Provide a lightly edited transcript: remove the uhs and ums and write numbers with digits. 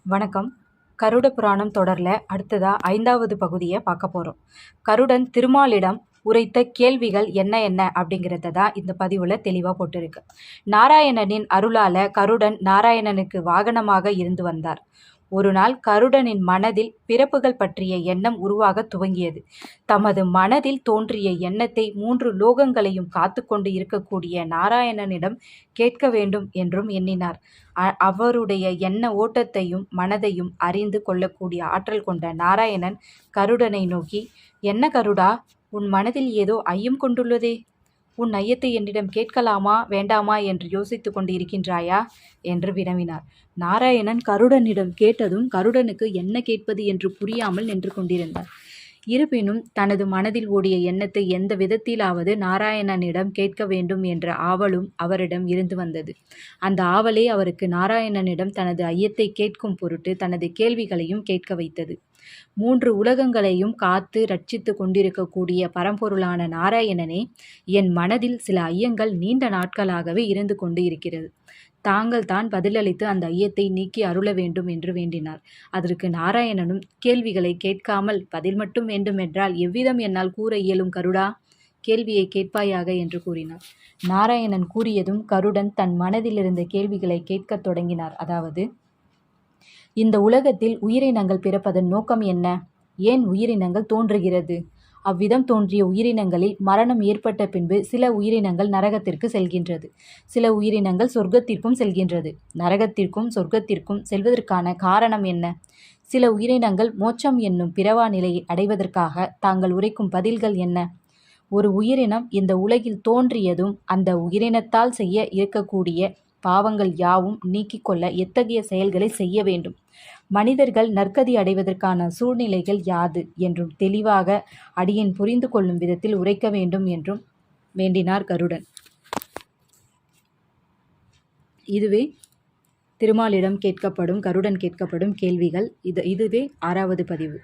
வணக்கம். கருட புராணம் தொடரில் அடுத்ததா 5வது பகுதியை பார்க்க போகிறோம். கருடன் திருமாலிடம் உரைத்த கேள்விகள் என்ன என்ன அப்படிங்கிறத தான் இந்த பதிவில் தெளிவாக போட்டிருக்கு. நாராயணனின் அருளால் கருடன் நாராயணனுக்கு வாகனமாக இருந்து வந்தார். ஒரு நாள் கருடனின் மனதில் பிறப்புகள் பற்றிய எண்ணம் உருவாக துவங்கியது. தமது மனதில் தோன்றிய எண்ணத்தை 3 லோகங்களையும் காத்து கொண்டு இருக்கக்கூடிய நாராயணனிடம் கேட்க வேண்டும் என்றும் எண்ணினார். அவருடைய எண்ண ஓட்டத்தையும் மனதையும் அறிந்து கொள்ளக்கூடிய ஆற்றல் கொண்ட நாராயணன் கருடனை நோக்கி, என்ன கருடா, உன் மனதில் ஏதோ ஐயம் கொண்டுள்ளதே? உன் ஐயத்தை என்னிடம் கேட்கலாமா வேண்டாமா என்று யோசித்து கொண்டு இருக்கின்றாயா என்று வினவினார். நாராயணன் கருடனிடம் கேட்டதும் கருடனுக்கு என்ன கேட்பது என்று புரியாமல் நின்று கொண்டிருந்தார். இருப்பினும் தனது மனதில் ஓடிய எண்ணத்தை எந்த விதத்திலாவது நாராயணனிடம் கேட்க வேண்டும் என்ற ஆவலும் அவரிடம் இருந்து வந்தது. அந்த ஆவலே அவருக்கு நாராயணனிடம் தனது ஐயத்தை கேட்கும் பொருட்டு தனது கேள்விகளையும் கேட்க வைத்தது. 3 உலகங்களையும் காத்து ரட்சித்து கொண்டிருக்கக்கூடிய பரம்பொருளான நாராயணனே, என் மனதில் சில ஐயங்கள் நீண்ட நாட்களாகவே இருந்து கொண்டு இருக்கிறது. தாங்கள் தான் பதிலளித்து அந்த ஐயத்தை நீக்கி அருள வேண்டும் என்று வேண்டினார். அதற்கு நாராயணனும், கேள்விகளை கேட்காமல் பதில் மட்டும் வேண்டுமென்றால் எவ்விதம் என்னால் கூற இயலும் கருடா? கேள்வியை கேட்பாயாக என்று கூறினார். நாராயணன் கூறியதும் கருடன் தன் மனதில் இருந்த கேள்விகளை கேட்கத் தொடங்கினார். அதாவது, இந்த உலகத்தில் உயிரினங்கள் பிறப்பதன் நோக்கம் என்ன? ஏன் உயிரினங்கள் தோன்றுகிறது? அவ்விதம் தோன்றிய உயிரினங்களில் மரணம் ஏற்பட்ட பின்பு சில உயிரினங்கள் நரகத்திற்கு செல்கின்றது, சில உயிரினங்கள் சொர்க்கத்திற்கும் செல்கின்றது. நரகத்திற்கும் சொர்க்கத்திற்கும் செல்வதற்கான காரணம் என்ன? சில உயிரினங்கள் மோட்சம் என்னும் பிறவா நிலையை அடைவதற்காக தாங்கள் உரைக்கும் பதில்கள் என்ன? ஒரு உயிரினம் இந்த உலகில் தோன்றியதும் அந்த உயிரினத்தால் செய்ய இருக்கக்கூடிய பாவங்கள் யாவும் நீக்கிக் கொள்ள எத்தகைய செயல்களை செய்ய வேண்டும்? மனிதர்கள் நற்கதி அடைவதற்கான சூழ்நிலைகள் யாது என்றும் தெளிவாக அடியேன் புரிந்து கொள்ளும் விதத்தில் உரைக்க வேண்டும் என்றும் வேண்டினார் கருடன். இதுவே திருமாலிடம் கேட்கப்படும் கருடன் கேட்கப்படும் கேள்விகள். இதுவே 6வது பதிவு.